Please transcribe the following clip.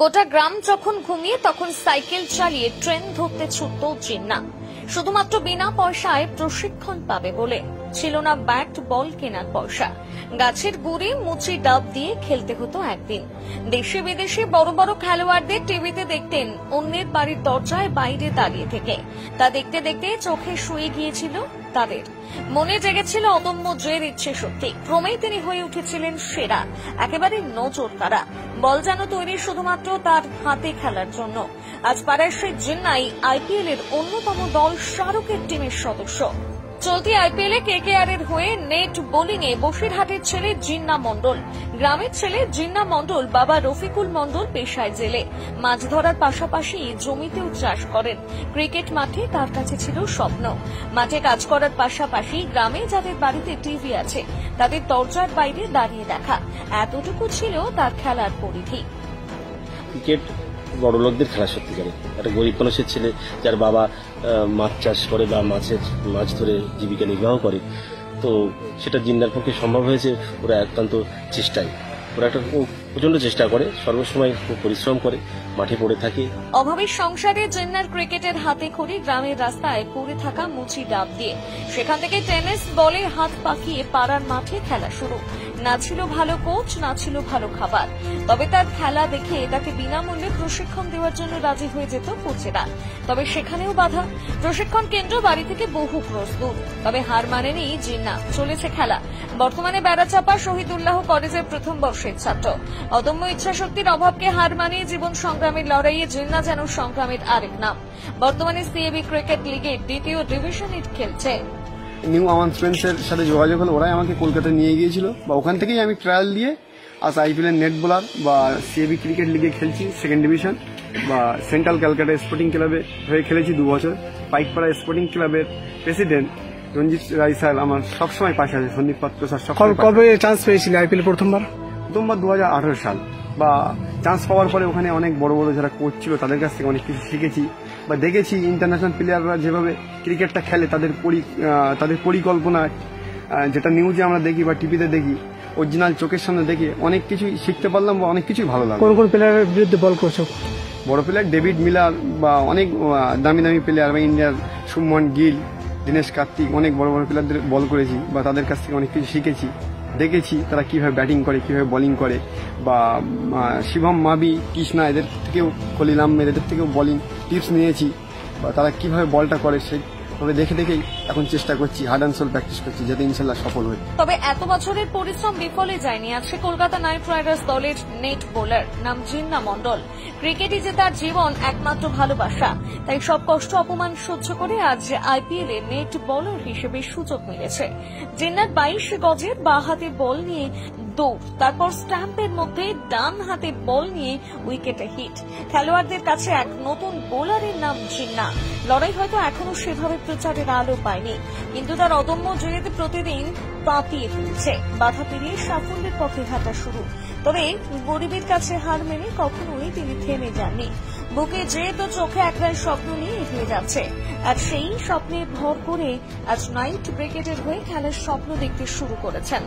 গোটা গ্রাম যখন ঘুমিয়ে তখন সাইকেল চালিয়ে ট্রেন ধরতে ছুটত জিন্না। শুধুমাত্র বিনা পয়সায় প্রশিক্ষণ পাবে বলে। ছিল না ব্যাট বল কেনার পয়সা। গাছের গুড়ি মুচি ডাব দিয়ে খেলতে হতো একদিন। দেশে বিদেশে বড় বড় খেলোয়াড়দের টিভিতে দেখতেন অন্যের বাড়ির দরজায় বাইরে দাঁড়িয়ে থেকে। তা দেখতে দেখতে চোখে শুয়ে গিয়েছিল তাদের। মনে জেগেছিল অদম্য জয়ের ইচ্ছে শক্তি। ক্রমেই তিনি হয়ে উঠেছিলেন সেরা, একেবারে নজর কাড়া। বল যেন তৈরি শুধুমাত্র তার হাতে খেলার জন্য। আজ পাড়ার সেই জিন্নাই আইপিএল এর অন্যতম দল শাহরুখের টিমের সদস্য। চলতি আইপিএলে কেকেআর এর হয়ে নেট বোলিং এ বসিরহাটের ছেলে জিন্না মণ্ডল। গ্রামের ছেলে জিন্না মণ্ডল বাবা রফিকুল মণ্ডল পেশায় জেলে। মাছ ধরার পাশাপাশি জমিতেও চাষ করেন। ক্রিকেট মাঠে তার কাছে ছিল স্বপ্ন। মাঠে কাজ করার পাশাপাশি গ্রামে যাদের বাড়িতে টিভি আছে তাদের দরজার বাইরে দাঁড়িয়ে দেখা, এতটুকু ছিল তার খেলার পরিধি। ক্রিকেট বড় লোকদের খেলা সত্যিকারে। একটা গরিব মানুষের ছেলে যার বাবা মাছ চাষ করে বা মাছ ধরে জীবিকা নির্বাহ করে, তো সেটা জিন্নার পক্ষে সম্ভব হয়েছে ওরা একান্ত চেষ্টায়। ওরা একটা প্রচন্ড চেষ্টা করে, সর্বসময় খুব পরিশ্রম করে, মাঠে পড়ে থাকে। অভাবের সংসারে জিন্নার ক্রিকেটের হাতে খড়ি গ্রামের রাস্তায় পড়ে থাকা মুচি ডাব দিয়ে। সেখান থেকে টেনিস বলে হাত পাকিয়ে পাড়ার মাঠে খেলা শুরু। না ছিল ভালো কোচ, না ছিল ভালো খাবার, তবে তার খেলা দেখে তাকে বিনামূল্যে প্রশিক্ষণ দেওয়ার জন্য রাজি হয়ে যেত কোচেরা। তবে সেখানেও বাধা। প্রশিক্ষণ কেন্দ্র বাড়ি থেকে বহু ক্রোশ দূর। তবে হার মানেনি জিন্না, চলেছে খেলা। বর্তমানে বেড়াচাপা শহীদুল্লাহ কলেজের প্রথম বর্ষের ছাত্র। অদম্য ইচ্ছাশক্তির অভাবকে হার মানিয়ে জীবন সংগ্রামের লড়াইয়ে জিন্না যেন সংগ্রামের আরেক নাম। বর্তমানে সিএবি ক্রিকেট লিগের দ্বিতীয় ডিভিশনে খেলছে। নিউ আমান ফ্রেন্ডসের সাথে যোগাযোগ হলো, ওরাই আমাকে কলকাতায় নিয়ে গিয়েছিল বা ওখান থেকেই আমি ট্রায়াল দিয়ে আজ আইপিএল এর নেট বোলার বা সিএবি ক্রিকেট লিগে খেলছি সেকেন্ড ডিভিশন, বা সেন্ট্রাল ক্যালকাটা স্পোর্টিং ক্লাবে হয়ে খেলেছি 2 বছর। পাইকপাড়া স্পোর্টিং ক্লাবের প্রেসিডেন্ট রঞ্জিত রায় স্যার আমার সবসময় পাশে আছে, সন্দীপ পাত্র স্যার। কবে চান্স পেয়েছিল আইপিএল প্রথমবার? 2018 সাল। বা চান্স পাওয়ার পরে ওখানে অনেক বড় বড় যারা কোচ ছিল তাদের কাছ থেকে অনেক কিছু শিখেছি বা দেখেছি। ইন্টারন্যাশনাল প্লেয়াররা যেভাবে ক্রিকেটটা খেলে, তাদের পরিকল্পনা যেটা নিউজে আমরা দেখি বা টিভিতে দেখি, অরিজিনাল চোখের সামনে দেখে অনেক কিছুই শিখতে পারলাম বা অনেক কিছুই ভালো লাগলো। কোন কোন প্লেয়ারের বিরুদ্ধে বল করছো? বড় প্লেয়ার ডেভিড মিলার বা অনেক দামি দামি প্লেয়ার বা ইন্ডিয়ার শুভমন গিল, দীনেশ কার্তিক, অনেক বড় বড় প্লেয়ারদের বল করেছি বা তাদের কাছ থেকে অনেক কিছু শিখেছি। দেখেছি তারা কিভাবে ব্যাটিং করে, কিভাবে বোলিং করে, বা শিবম মাবি, কৃষ্ণা, এদের থেকেও খলিল আহমেদ, এদের থেকেও বোলিং টিপস নিয়েছি বা তারা কিভাবে বলটা করে তবে দেখে দেখেই এখন চেষ্টা করছি, হার্ড অ্যান্ড সোল প্র্যাকটিস করছি, যাতে ইনশাল্লাহ সফল হই। তবে এত বছরের পরিশ্রম বিফলে যায়নি। আছে কলকাতা নাইট রাইডার্স দলের নেট বোলার, নাম জিন্না মণ্ডল। ক্রিকেটই যে তার জীবন, একমাত্র ভালোবাসা। তাই সব কষ্ট অপমান সহ্য করে আজ আইপিএল এ নেট বোলার হিসেবে সুযোগ মিলেছে। জিন্নার 22 গজের বাঁ হাতে বল নিয়ে দৌড়, তারপর স্ট্যাম্পের মধ্যে ডান হাতে বল নিয়ে উইকেটে হিট। খেলোয়াড়দের কাছে এক নতুন বোলারের নাম জিন্না। লড়াই হয়তো এখনো সেভাবে প্রচারের আলো পায়নি, কিন্তু তার অদম্য জয়েতে প্রতিদিন পাপিয়ে ফেলছে। বাধা পেরিয়ে সাফল্যের পথে হাঁটা শুরু। তবে গরিবের কাছে হার মেনে কখনোই তিনি থেমে যাননি। বুকে যেহেতু চোখে একরাই স্বপ্ন নিয়ে এগিয়ে যাচ্ছে। আর সেই স্বপ্নে ভর করে আজ নাইট ব্রিগেডের হয়ে খেলার স্বপ্ন দেখতে শুরু করেছেন।